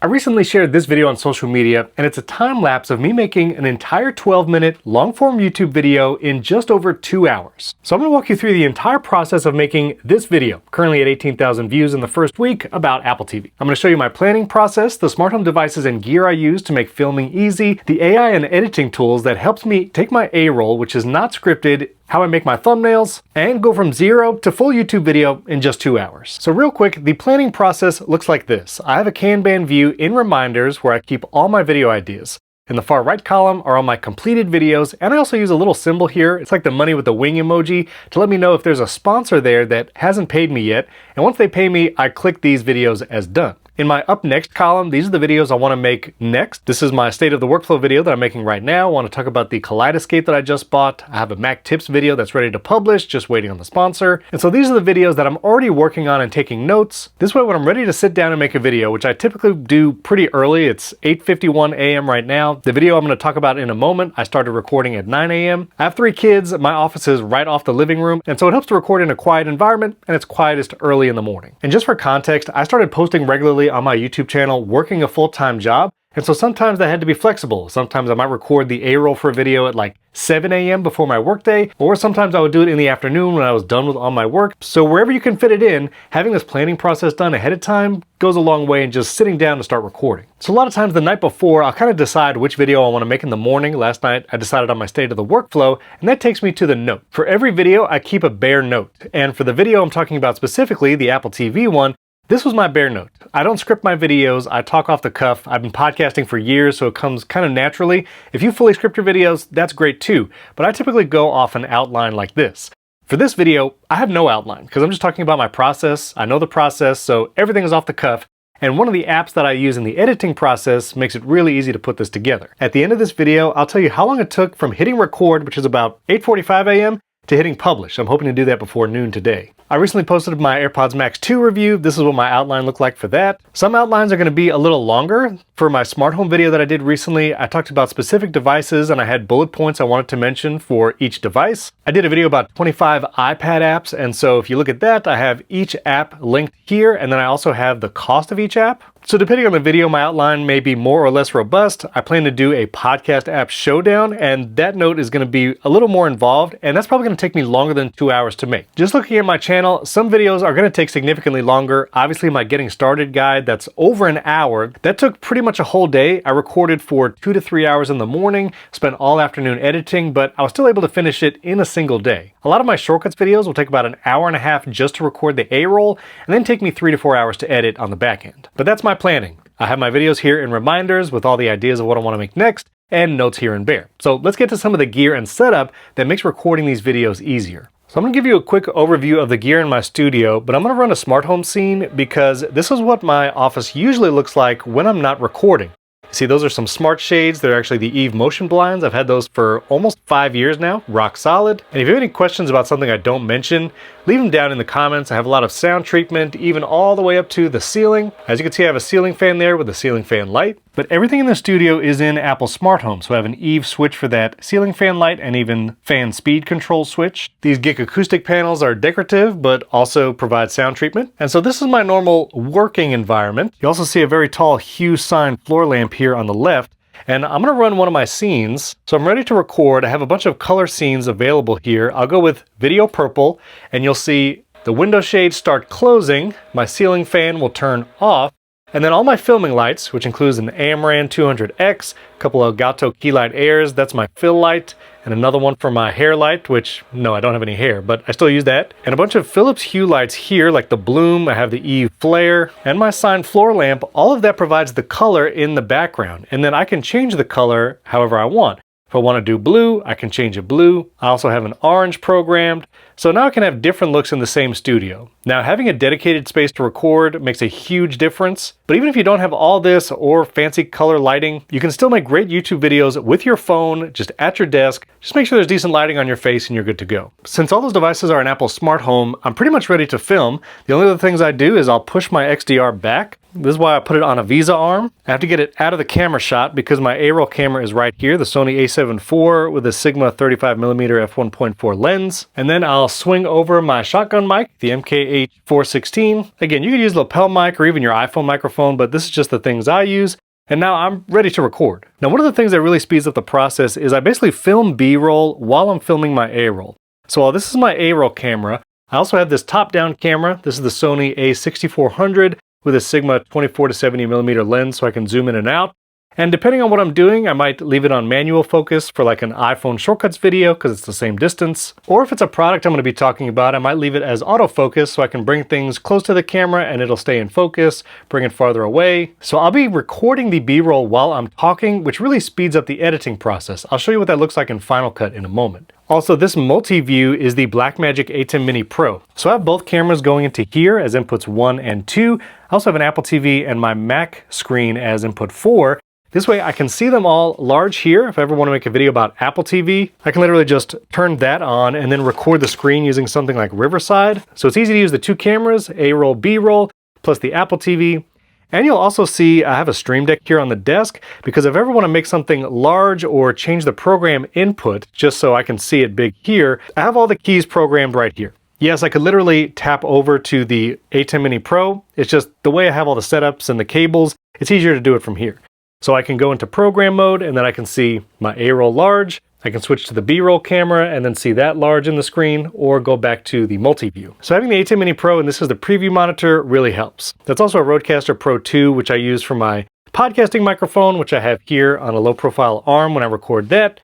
I recently shared this video on social media, and it's a time lapse of me making an entire 12-minute long-form YouTube video in just over 2 hours. So I'm going to walk you through the entire process of making this video, currently at 18,000 views in the first week, about Apple TV. I'm going to show you my planning process, the smart home devices and gear I use to make filming easy, the AI and editing tools that helps me take my A-roll, which is not scripted, how I make my thumbnails, and go from 0 to full YouTube video in just 2 hours. So real quick, the planning process looks like this. I have a Kanban view in Reminders where I keep all my video ideas. In the far right column are all my completed videos, and I also use a little symbol here. It's like the money with the wing emoji to let me know if there's a sponsor there that hasn't paid me yet. And once they pay me, I click these videos as done. In my up next column, these are the videos I want to make next. This is my state of the workflow video that I'm making right now. I want to talk about the Kaleidoscape that I just bought. I have a Mac tips video that's ready to publish, just waiting on the sponsor. And so these are the videos that I'm already working on and taking notes. This way, when I'm ready to sit down and make a video, which I typically do pretty early, it's 8:51 a.m. right now. The video I'm going to talk about in a moment, I started recording at 9 a.m. I have 3 kids. My office is right off the living room, and so it helps to record in a quiet environment, and it's quietest early in the morning. And just for context, I started posting regularly on my YouTube channel working a full-time job, and so sometimes that had to be flexible. Sometimes I might record the A-roll for a video at like 7 a.m. before my workday, or sometimes I would do it in the afternoon when I was done with all my work. So wherever you can fit it in, having this planning process done ahead of time goes a long way in just sitting down to start recording. So a lot of times the night before, I'll kind of decide which video I want to make in the morning. Last night, I decided on my state of the workflow, and that takes me to the note. For every video, I keep a bare note. And for the video I'm talking about specifically, the Apple TV one, this was my bare note. I don't script my videos, I talk off the cuff. I've been podcasting for years, so it comes kind of naturally. If you fully script your videos, that's great too, but I typically go off an outline like this. For this video, I have no outline, because I'm just talking about my process. I know the process, so everything is off the cuff. And one of the apps that I use in the editing process makes it really easy to put this together. At the end of this video, I'll tell you how long it took from hitting record, which is about 8:45 a.m., to hitting publish. I'm hoping to do that before noon today. I recently posted my AirPods Max 2 review. This is what my outline looked like for that. Some outlines are going to be a little longer. For my smart home video that I did recently, I talked about specific devices and I had bullet points I wanted to mention for each device. I did a video about 25 iPad apps, and so if you look at that, I have each app linked here, and then I also have the cost of each app. So depending on the video, my outline may be more or less robust. I plan to do a podcast app showdown, and that note is going to be a little more involved, and that's probably going to take me longer than 2 hours to make. Just looking at my channel, some videos are going to take significantly longer. Obviously, my getting started guide, that's over an hour. That took pretty much a whole day. I recorded for 2 to 3 hours in the morning, spent all afternoon editing, but I was still able to finish it in a single day. A lot of my shortcuts videos will take about an hour and a half just to record the A-roll, and then take me 3 to 4 hours to edit on the back end. But that's my planning. I have my videos here in Reminders with all the ideas of what I want to make next, and notes here and there. So let's get to some of the gear and setup that makes recording these videos easier. So I'm going to give you a quick overview of the gear in my studio, but I'm going to run a smart home scene because this is what my office usually looks like when I'm not recording. See, those are some smart shades. They're actually the Eve motion blinds. I've had those for almost 5 years now, rock solid. And if you have any questions about something I don't mention, leave them down in the comments. I have a lot of sound treatment, even all the way up to the ceiling. As you can see, I have a ceiling fan there with a ceiling fan light. But everything in the studio is in Apple Smart Home, so I have an Eve switch for that ceiling fan light and even fan speed control switch. These GIK Acoustic Panels are decorative, but also provide sound treatment. And so this is my normal working environment. You also see a very tall Hue sign floor lamp here on the left. And I'm going to run one of my scenes. So I'm ready to record. I have a bunch of color scenes available here. I'll go with video purple, and you'll see the window shades start closing. My ceiling fan will turn off. And then all my filming lights, which includes an Amaran 200X, a couple of Elgato key light airs, that's my fill light, and another one for my hair light, which, no, I don't have any hair, but I still use that. And a bunch of Philips Hue lights here, like the Bloom, I have the Eve Flare, and my sign floor lamp. All of that provides the color in the background, and then I can change the color however I want. If I want to do blue, I can change it blue. I also have an orange programmed. So now I can have different looks in the same studio. Now, having a dedicated space to record makes a huge difference. But even if you don't have all this or fancy color lighting, you can still make great YouTube videos with your phone, just at your desk. Just make sure there's decent lighting on your face and you're good to go. Since all those devices are in Apple Smart Home, I'm pretty much ready to film. The only other things I do is I'll push my XDR back. This is why I put it on a Visa arm. I have to get it out of the camera shot because my A-roll camera is right here, the Sony a7 IV with a Sigma 35mm f1.4 lens. And then I'll I'll swing over my shotgun mic, the MKH416. Again, you could use a lapel mic or even your iPhone microphone, but this is just the things I use. And now I'm ready to record. Now, one of the things that really speeds up the process is I basically film B-roll while I'm filming my A-roll. So while this is my A-roll camera, I also have this top-down camera. This is the Sony a6400 with a Sigma 24 to 70mm lens so I can zoom in and out. And depending on what I'm doing, I might leave it on manual focus for like an iPhone shortcuts video because it's the same distance. Or if it's a product I'm going to be talking about, I might leave it as autofocus so I can bring things close to the camera and it'll stay in focus, bring it farther away. So I'll be recording the B-roll while I'm talking, which really speeds up the editing process. I'll show you what that looks like in Final Cut in a moment. Also, this multi-view is the Blackmagic ATEM Mini Pro. So I have both cameras going into here as inputs 1 and 2. I also have an Apple TV and my Mac screen as input 4. This way I can see them all large here. If I ever want to make a video about Apple TV, I can literally just turn that on and then record the screen using something like Riverside. So it's easy to use the two cameras, A-roll, B-roll, plus the Apple TV. And you'll also see I have a Stream Deck here on the desk because if I ever want to make something large or change the program input, just so I can see it big here, I have all the keys programmed right here. Yes, I could literally tap over to the ATEM Mini Pro. It's just the way I have all the setups and the cables, it's easier to do it from here. So I can go into program mode and then I can see my A-roll large. I can switch to the B-roll camera and then see that large in the screen or go back to the multi-view. So having the ATEM Mini Pro and this is the preview monitor really helps. That's also a Rodecaster Pro 2, which I use for my podcasting microphone, which I have here on a low profile arm when I record that.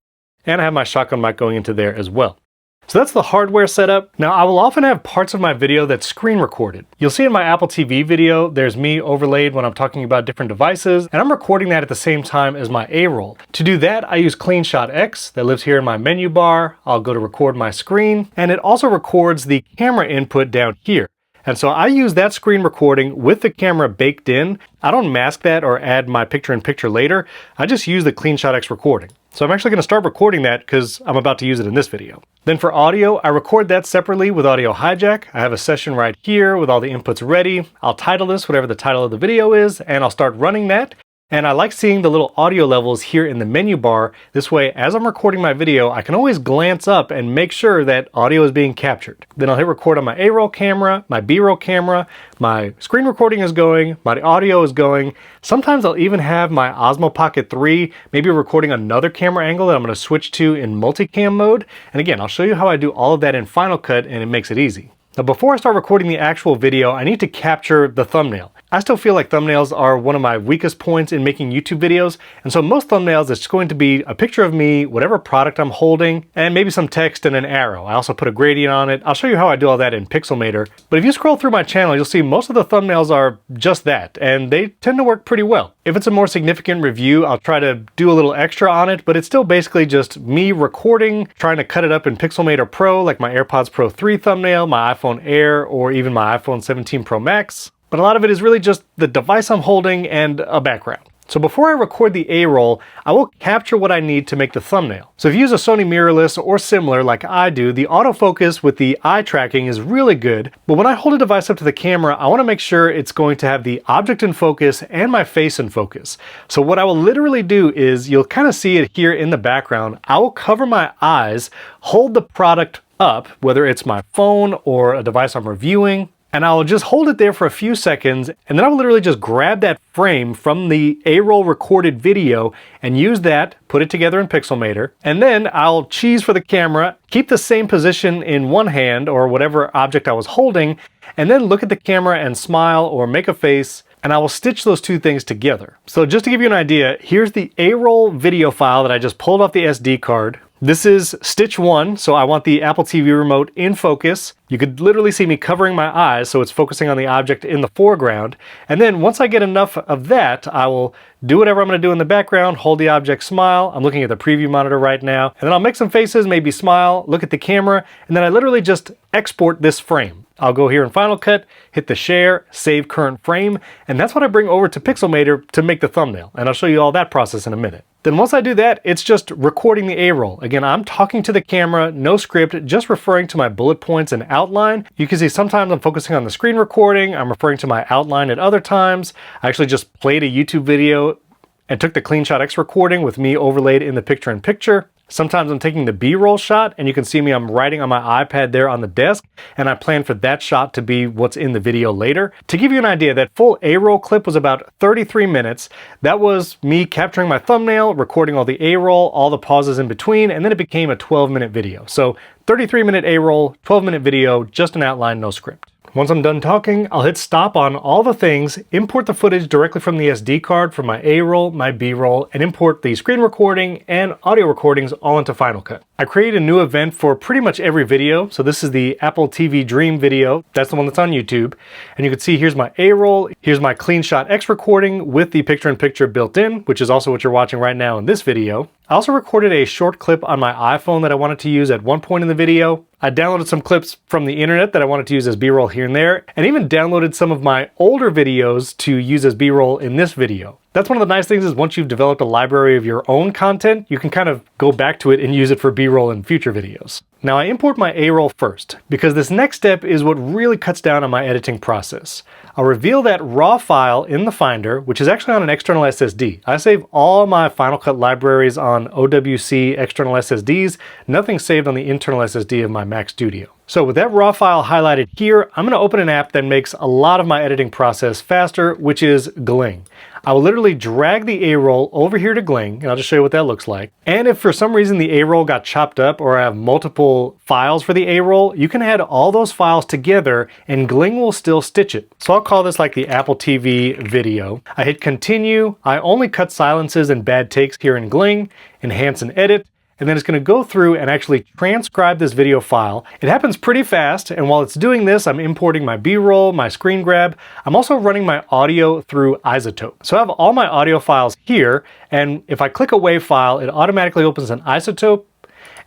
And I have my shotgun mic going into there as well. So that's the hardware setup. Now I will often have parts of my video that's screen recorded. You'll see in my Apple TV video, there's me overlaid when I'm talking about different devices, and I'm recording that at the same time as my A-roll. To do that, I use CleanShot X that lives here in my menu bar. I'll go to record my screen, and it also records the camera input down here. And so I use that screen recording with the camera baked in. I don't mask that or add my picture-in-picture later. I just use the CleanShot X recording. So I'm actually going to start recording that because I'm about to use it in this video. Then for audio, I record that separately with Audio Hijack. I have a session right here with all the inputs ready. I'll title this whatever the title of the video is, and I'll start running that. And I like seeing the little audio levels here in the menu bar. This way, as I'm recording my video, I can always glance up and make sure that audio is being captured. Then I'll hit record on my A-roll camera, my B-roll camera, my screen recording is going, my audio is going. Sometimes I'll even have my Osmo Pocket 3, maybe recording another camera angle that I'm going to switch to in multicam mode. And again, I'll show you how I do all of that in Final Cut and it makes it easy. Now before I start recording the actual video, I need to capture the thumbnail. I still feel like thumbnails are one of my weakest points in making YouTube videos, and so most thumbnails it's going to be a picture of me, whatever product I'm holding, and maybe some text and an arrow. I also put a gradient on it. I'll show you how I do all that in Pixelmator, but if you scroll through my channel, you'll see most of the thumbnails are just that, and they tend to work pretty well. If it's a more significant review, I'll try to do a little extra on it, but it's still basically just me recording, trying to cut it up in Pixelmator Pro, like my AirPods Pro 3 thumbnail, my iPhone Air, or even my iPhone 17 Pro Max. But a lot of it is really just the device I'm holding and a background. So before I record the A-roll, I will capture what I need to make the thumbnail. So if you use a Sony mirrorless or similar like I do, the autofocus with the eye tracking is really good. But when I hold a device up to the camera, I want to make sure it's going to have the object in focus and my face in focus. So what I will literally do is, you'll kind of see it here in the background, I will cover my eyes, hold the product up, whether it's my phone or a device I'm reviewing, and I'll just hold it there for a few seconds, and then I will literally just grab that frame from the A-roll recorded video and use that, put it together in Pixelmator, and then I'll cheese for the camera, keep the same position in one hand or whatever object I was holding, and then look at the camera and smile or make a face, and I will stitch those two things together. So just to give you an idea, here's the A-roll video file that I just pulled off the SD card. This is stitch 1, so I want the Apple TV remote in focus. You could literally see me covering my eyes, so it's focusing on the object in the foreground. And then once I get enough of that, I will do whatever I'm going to do in the background, hold the object, smile. I'm looking at the preview monitor right now. And then I'll make some faces, maybe smile, look at the camera, and then I literally just export this frame. I'll go here in Final Cut, hit the share, save current frame, and that's what I bring over to Pixelmator to make the thumbnail. And I'll show you all that process in a minute. Then once I do that, it's just recording the A-roll. Again, I'm talking to the camera, no script, just referring to my bullet points and outline. You can see sometimes I'm focusing on the screen recording, I'm referring to my outline at other times. I actually just played a YouTube video and took the CleanShot X recording with me overlaid in the picture-in-picture. Sometimes I'm taking the B-roll shot, and you can see me, I'm writing on my iPad there on the desk, and I plan for that shot to be what's in the video later. To give you an idea, that full A-roll clip was about 33 minutes. That was me capturing my thumbnail, recording all the A-roll, all the pauses in between, and then it became a 12-minute video. So 33-minute A-roll, 12-minute video, just an outline, no script. Once I'm done talking, I'll hit stop on all the things, import the footage directly from the SD card for my A-roll, my B-roll, and import the screen recording and audio recordings all into Final Cut. I create a new event for pretty much every video. So this is the Apple TV Dream video. That's the one that's on YouTube. And you can see here's my A-roll, here's my CleanShot X recording with the picture-in-picture built in, which is also what you're watching right now in this video. I also recorded a short clip on my iPhone that I wanted to use at one point in the video. I downloaded some clips from the internet that I wanted to use as B-roll here and there, and even downloaded some of my older videos to use as B-roll in this video. That's one of the nice things, is once you've developed a library of your own content, you can kind of go back to it and use it for B-roll in future videos. Now I import my A-roll first, because this next step is what really cuts down on my editing process. I'll reveal that raw file in the Finder, which is actually on an external SSD. I save all my Final Cut libraries on OWC external SSDs, nothing saved on the internal SSD of my Mac Studio. So with that raw file highlighted here, I'm going to open an app that makes a lot of my editing process faster, which is Gling. I will literally drag the A-roll over here to Gling, and I'll just show you what that looks like. And if for some reason the A-roll got chopped up, or I have multiple files for the A-roll, you can add all those files together and Gling will still stitch it. So I'll call this like the Apple TV video. I hit continue. I only cut silences and bad takes here in Gling, enhance and edit. And then it's going to go through and actually transcribe this video file. It happens pretty fast, and while it's doing this, I'm importing my B-roll, my screen grab. I'm also running my audio through iZotope. So I have all my audio files here, and if I click a WAV file, it automatically opens an iZotope,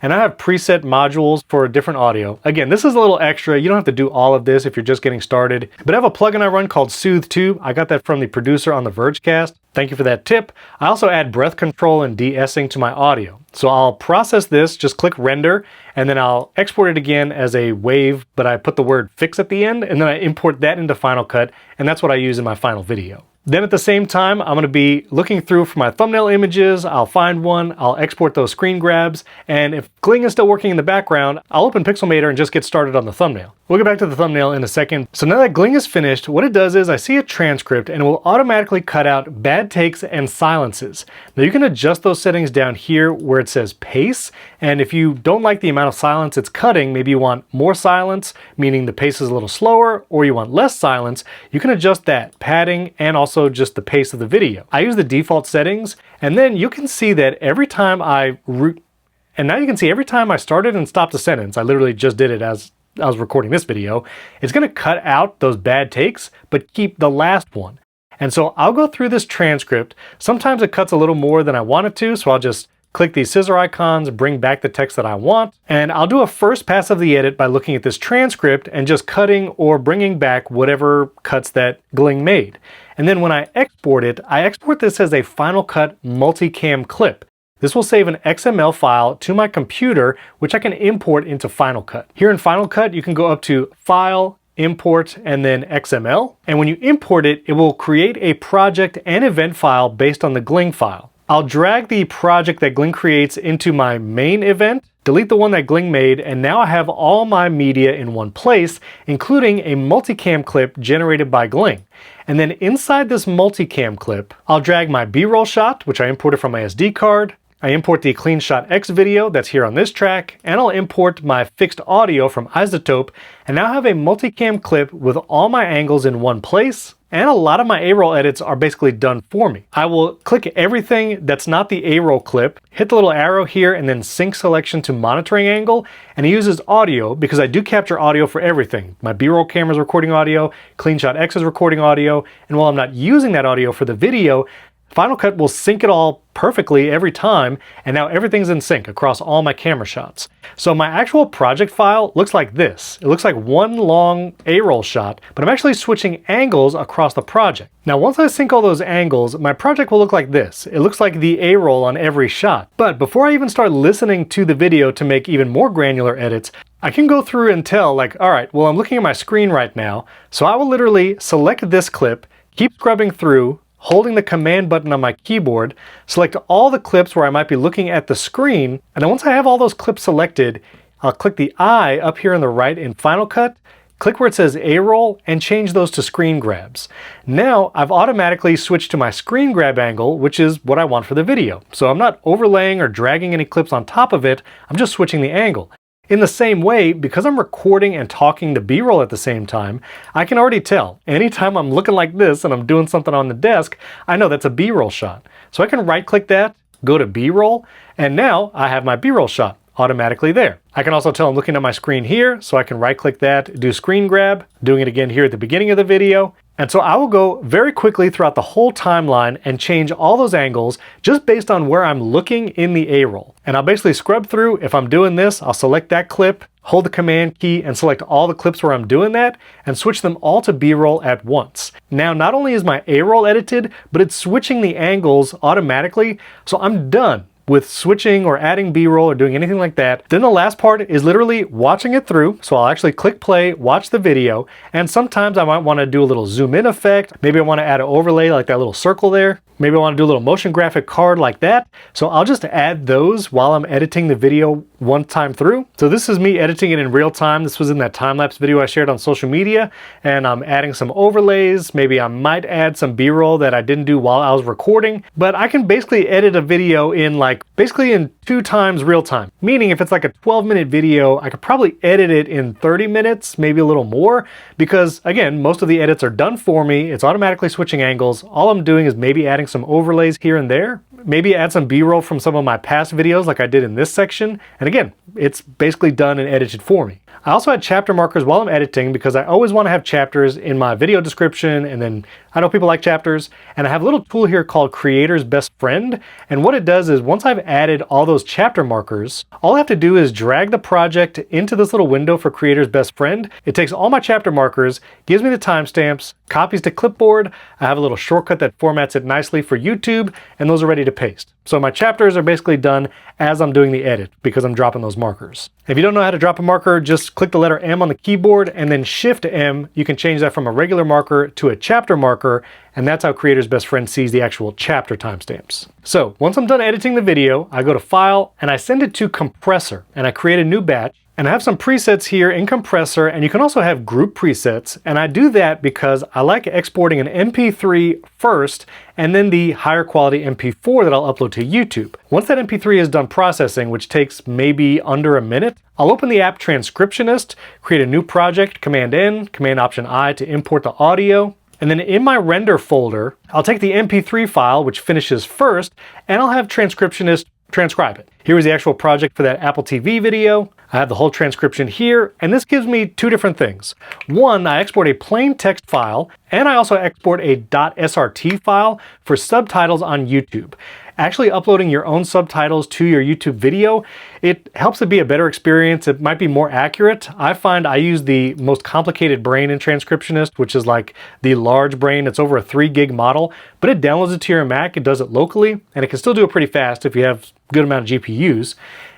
and I have preset modules for different audio. Again, this is a little extra. You don't have to do all of this if you're just getting started, but I have a plugin I run called Soothe 2. I got that from the producer on the Vergecast. Thank you for that tip. I also add breath control and de-essing to my audio. So I'll process this, just click render, and then I'll export it again as a WAV, but I put the word fix at the end, and then I import that into Final Cut, and that's what I use in my final video. Then at the same time, I'm going to be looking through for my thumbnail images. I'll find one, I'll export those screen grabs, and if Gling is still working in the background, I'll open Pixelmator and just get started on the thumbnail. We'll get back to the thumbnail in a second. So now that Gling is finished, what it does is I see a transcript and it will automatically cut out bad takes and silences. Now you can adjust those settings down here where it says pace, and if you don't like the amount of silence it's cutting, maybe you want more silence, meaning the pace is a little slower, or you want less silence, you can adjust that padding and also just the pace of the video. I use the default settings, and then you can see that every time now you can see every time I started and stopped a sentence, I literally just did it as I was recording this video, it's going to cut out those bad takes, but keep the last one. And so I'll go through this transcript. Sometimes it cuts a little more than I want it to, so I'll just click these scissor icons, bring back the text that I want, and I'll do a first pass of the edit by looking at this transcript and just cutting or bringing back whatever cuts that Gling made. And then when I export it, I export this as a Final Cut multicam clip. This will save an XML file to my computer, which I can import into Final Cut. Here in Final Cut, you can go up to File, Import, and then XML. And when you import it, it will create a project and event file based on the Gling file. I'll drag the project that Gling creates into my main event, delete the one that Gling made, and now I have all my media in one place, including a multicam clip generated by Gling. And then inside this multicam clip, I'll drag my B-roll shot, which I imported from my SD card. I import the CleanShot X video that's here on this track, and I'll import my fixed audio from iZotope, and now I have a multicam clip with all my angles in one place, and a lot of my A-roll edits are basically done for me. I will click everything that's not the A-roll clip, hit the little arrow here, and then sync selection to monitoring angle, and it uses audio because I do capture audio for everything. My B-roll camera is recording audio, CleanShot X is recording audio, and while I'm not using that audio for the video, Final Cut will sync it all perfectly every time, and now everything's in sync across all my camera shots. So my actual project file looks like this. It looks like one long A-roll shot, but I'm actually switching angles across the project. Now once I sync all those angles, my project will look like this. It looks like the A-roll on every shot. But before I even start listening to the video to make even more granular edits, I can go through and tell, like, all right, well, I'm looking at my screen right now, so I will literally select this clip, keep scrubbing through, holding the command button on my keyboard, select all the clips where I might be looking at the screen, and then once I have all those clips selected, I'll click the eye up here on the right in Final Cut, click where it says A-roll, and change those to screen grabs. Now I've automatically switched to my screen grab angle, which is what I want for the video. So I'm not overlaying or dragging any clips on top of it, I'm just switching the angle. In the same way, because I'm recording and talking to B-roll at the same time, I can already tell. Anytime I'm looking like this and I'm doing something on the desk, I know that's a B-roll shot. So I can right-click that, go to B-roll, and now I have my B-roll shot automatically there. I can also tell I'm looking at my screen here, so I can right-click that, do screen grab, doing it again here at the beginning of the video. And so I will go very quickly throughout the whole timeline and change all those angles just based on where I'm looking in the A-roll. And I'll basically scrub through. If I'm doing this, I'll select that clip, hold the command key and select all the clips where I'm doing that and switch them all to B-roll at once. Now, not only is my A-roll edited, but it's switching the angles automatically, so I'm done with switching or adding B-roll or doing anything like that. Then the last part is literally watching it through. So I'll actually click play, watch the video, and sometimes I might want to do a little zoom in effect. Maybe I want to add an overlay like that little circle there. Maybe I want to do a little motion graphic card like that. So I'll just add those while I'm editing the video one time through. So this is me editing it in real time. This was in that time-lapse video I shared on social media, and I'm adding some overlays. Maybe I might add some B-roll that I didn't do while I was recording, but I can basically edit a video in basically in 2 times real time. Meaning if it's like a 12-minute video, I could probably edit it in 30 minutes, maybe a little more, because again, most of the edits are done for me. It's automatically switching angles. All I'm doing is maybe adding some overlays here and there. Maybe add some B-roll from some of my past videos like I did in this section. And again, it's basically done and edited for me. I also had chapter markers while I'm editing because I always want to have chapters in my video description, and then I know people like chapters, and I have a little tool here called Creator's Best Friend, and what it does is once I've added all those chapter markers, all I have to do is drag the project into this little window for Creator's Best Friend. It takes all my chapter markers, gives me the timestamps, copies to clipboard, I have a little shortcut that formats it nicely for YouTube, and those are ready to paste. So my chapters are basically done as I'm doing the edit because I'm dropping those markers. If you don't know how to drop a marker, just click the letter M on the keyboard and then Shift M. You can change that from a regular marker to a chapter marker, and that's how Creator's Best Friend sees the actual chapter timestamps. So once I'm done editing the video, I go to File and I send it to Compressor, and I create a new batch. And I have some presets here in Compressor, and you can also have group presets. And I do that because I like exporting an MP3 first and then the higher quality MP4 that I'll upload to YouTube. Once that MP3 is done processing, which takes maybe under a minute, I'll open the app Transcriptionist, create a new project, Command N, Command Option I to import the audio. And then in my render folder, I'll take the MP3 file, which finishes first, and I'll have Transcriptionist transcribe it. Here is the actual project for that Apple TV video. I have the whole transcription here, and this gives me 2 different things. One, I export a plain text file, and I also export a .srt file for subtitles on YouTube. Actually uploading your own subtitles to your YouTube video, it helps it be a better experience. It might be more accurate. I find I use the most complicated brain in Transcriptionist, which is like the large brain. It's over a 3 gig model, but it downloads it to your Mac, it does it locally, and it can still do it pretty fast if you have a good amount of GPUs.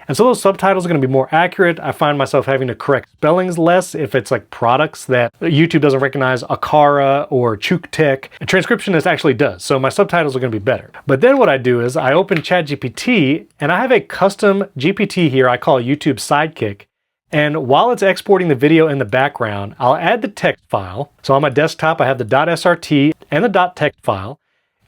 And so those subtitles are going to be more accurate. I find myself having to correct spellings less if it's like products that YouTube doesn't recognize, Akara or Chuktek. A Transcriptionist actually does, so my subtitles are going to be better. But then what I do is I open ChatGPT, and I have a custom GPT here I call YouTube Sidekick. And while it's exporting the video in the background, I'll add the text file. So on my desktop, I have the .srt and the .text file.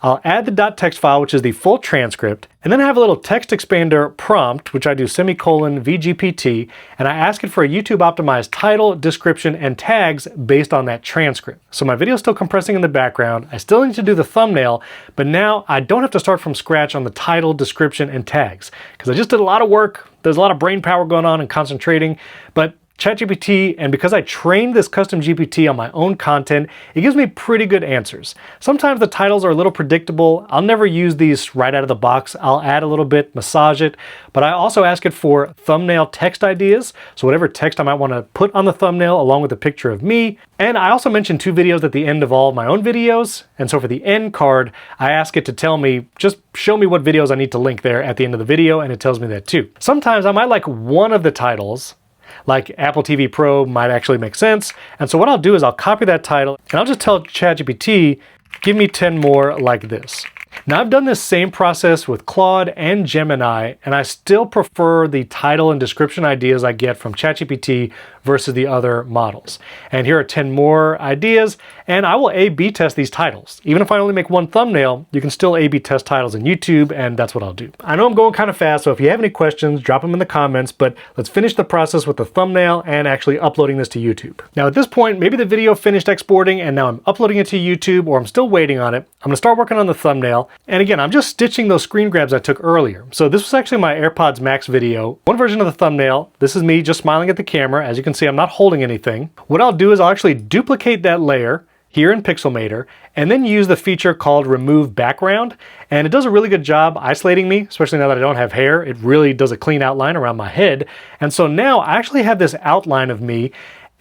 I'll add the .text file, which is the full transcript, and then I have a little text expander prompt, which I do semicolon VGPT, and I ask it for a YouTube optimized title, description, and tags based on that transcript. So my video is still compressing in the background. I still need to do the thumbnail, but now I don't have to start from scratch on the title, description, and tags, because I just did a lot of work. There's a lot of brain power going on and concentrating, but ChatGPT, and because I trained this custom GPT on my own content, it gives me pretty good answers. Sometimes the titles are a little predictable. I'll never use these right out of the box. I'll add a little bit, massage it, but I also ask it for thumbnail text ideas. So whatever text I might want to put on the thumbnail along with a picture of me. And I also mention 2 videos at the end of all of my own videos. And so for the end card, I ask it to tell me, just show me what videos I need to link there at the end of the video, and it tells me that too. Sometimes I might like one of the titles, like Apple TV Pro might actually make sense. And so what I'll do is I'll copy that title and I'll just tell ChatGPT, Give me 10 more like this. Now I've done this same process with Claude and Gemini, and I still prefer the title and description ideas I get from ChatGPT versus the other models. And here are 10 more ideas, and I will A/B test these titles. Even if I only make one thumbnail, you can still A/B test titles in YouTube, and that's what I'll do. I know I'm going kind of fast, so if you have any questions, drop them in the comments, but let's finish the process with the thumbnail and actually uploading this to YouTube. Now at this point, maybe the video finished exporting and now I'm uploading it to YouTube, or I'm still waiting on it. I'm gonna start working on the thumbnail. And again, I'm just stitching those screen grabs I took earlier. So this was actually my AirPods Max video. One version of the thumbnail. This is me just smiling at the camera. As you can see, I'm not holding anything. What I'll do is I'll actually duplicate that layer here in Pixelmator, and then use the feature called Remove Background. And it does a really good job isolating me, especially now that I don't have hair. It really does a clean outline around my head. And so now I actually have this outline of me.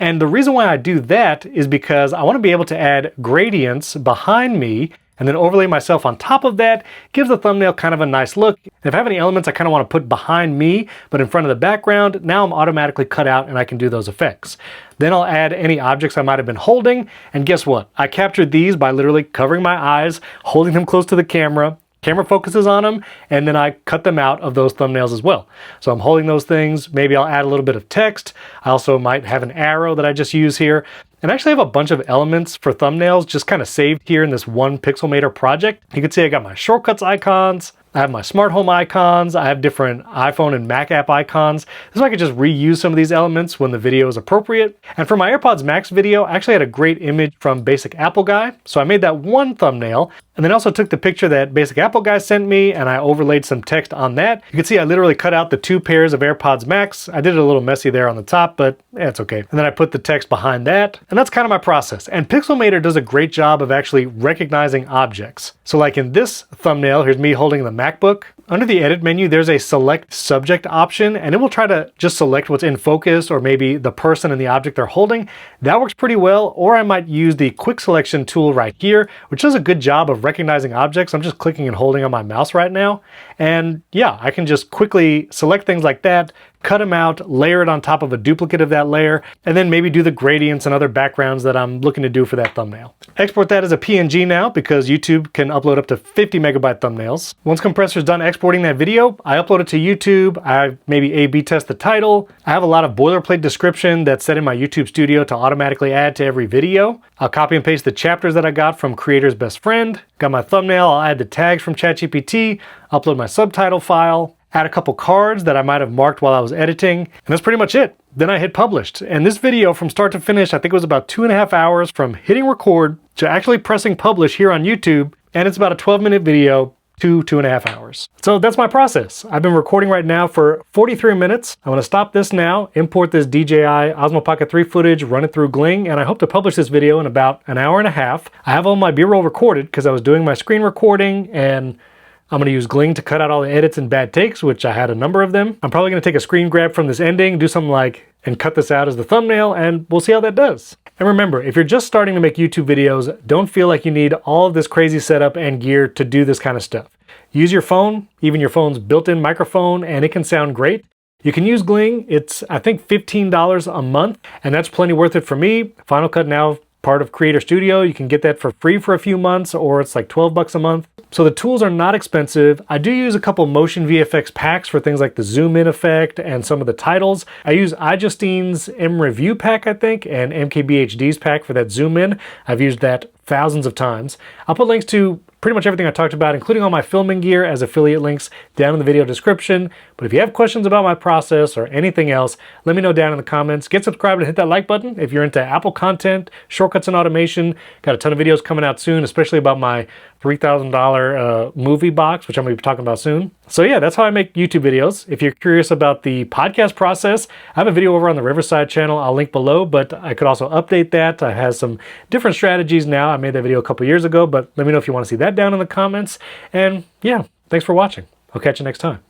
And the reason why I do that is because I want to be able to add gradients behind me and then overlay myself on top of that. Gives the thumbnail kind of a nice look. And if I have any elements I kind of want to put behind me, but in front of the background, now I'm automatically cut out and I can do those effects. Then I'll add any objects I might have been holding, and guess what? I captured these by literally covering my eyes, holding them close to the camera. Camera focuses on them, and then I cut them out of those thumbnails as well. So I'm holding those things. Maybe I'll add a little bit of text. I also might have an arrow that I just use here. And I actually have a bunch of elements for thumbnails just kind of saved here in this one Pixelmator project. You can see I got my shortcuts icons, I have my smart home icons, I have different iPhone and Mac app icons. This way I could just reuse some of these elements when the video is appropriate. And for my AirPods Max video, I actually had a great image from Basic Apple Guy. So I made that one thumbnail, and then also took the picture that Basic Apple Guy sent me, and I overlaid some text on that. You can see I literally cut out the 2 pairs of AirPods Max. I did it a little messy there on the top, but it's okay. And then I put the text behind that, and that's kind of my process. And Pixelmator does a great job of actually recognizing objects. So like in this thumbnail, here's me holding the MacBook. Under the edit menu, there's a select subject option, and it will try to just select what's in focus or maybe the person and the object they're holding. That works pretty well. Or I might use the quick selection tool right here, which does a good job of recognizing objects. I'm just clicking and holding on my mouse right now. And yeah, I can just quickly select things like that, cut them out, layer it on top of a duplicate of that layer, and then maybe do the gradients and other backgrounds that I'm looking to do for that thumbnail. Export that as a PNG now because YouTube can upload up to 50 megabyte thumbnails. Once Compressor's done exporting that video, I upload it to YouTube. I maybe A/B test the title. I have a lot of boilerplate description that's set in my YouTube Studio to automatically add to every video. I'll copy and paste the chapters that I got from Creator's Best Friend. Got my thumbnail, I'll add the tags from ChatGPT, upload my subtitle file, add a couple cards that I might have marked while I was editing, and that's pretty much it. Then I hit published. And this video from start to finish, I think it was about 2.5 hours from hitting record to actually pressing publish here on YouTube. And it's about a 12-minute video, 2.5 hours. So that's my process. I've been recording right now for 43 minutes. I'm gonna stop this now, import this DJI Osmo Pocket 3 footage, run it through Gling, and I hope to publish this video in about an hour and a half. I have all my B-roll recorded because I was doing my screen recording, and I'm going to use Gling to cut out all the edits and bad takes, which I had a number of them. I'm probably going to take a screen grab from this ending, do something like, and cut this out as the thumbnail, and we'll see how that does. And remember, if you're just starting to make YouTube videos, don't feel like you need all of this crazy setup and gear to do this kind of stuff. Use your phone, even your phone's built-in microphone, and it can sound great. You can use Gling. It's, I think, $15 a month, and that's plenty worth it for me. Final Cut now part of Creator Studio. You can get that for free for a few months, or it's like 12 bucks a month. So the tools are not expensive. I do use a couple MotionVFX packs for things like the zoom in effect and some of the titles. I use iJustine's M Review pack, I think, and MKBHD's pack for that zoom in. I've used that thousands of times. I'll put links to pretty much everything I talked about, including all my filming gear as affiliate links down in the video description. But if you have questions about my process or anything else, let me know down in the comments. Get subscribed and hit that like button if you're into Apple content, shortcuts and automation. Got a ton of videos coming out soon, especially about my $3,000 movie box, which I'm going to be talking about soon. So yeah, that's how I make YouTube videos. If you're curious about the podcast process, I have a video over on the Riverside channel. I'll link below, but I could also update that. I have some different strategies now. I made that video a couple years ago, but let me know if you want to see that down in the comments. And yeah, thanks for watching. I'll catch you next time.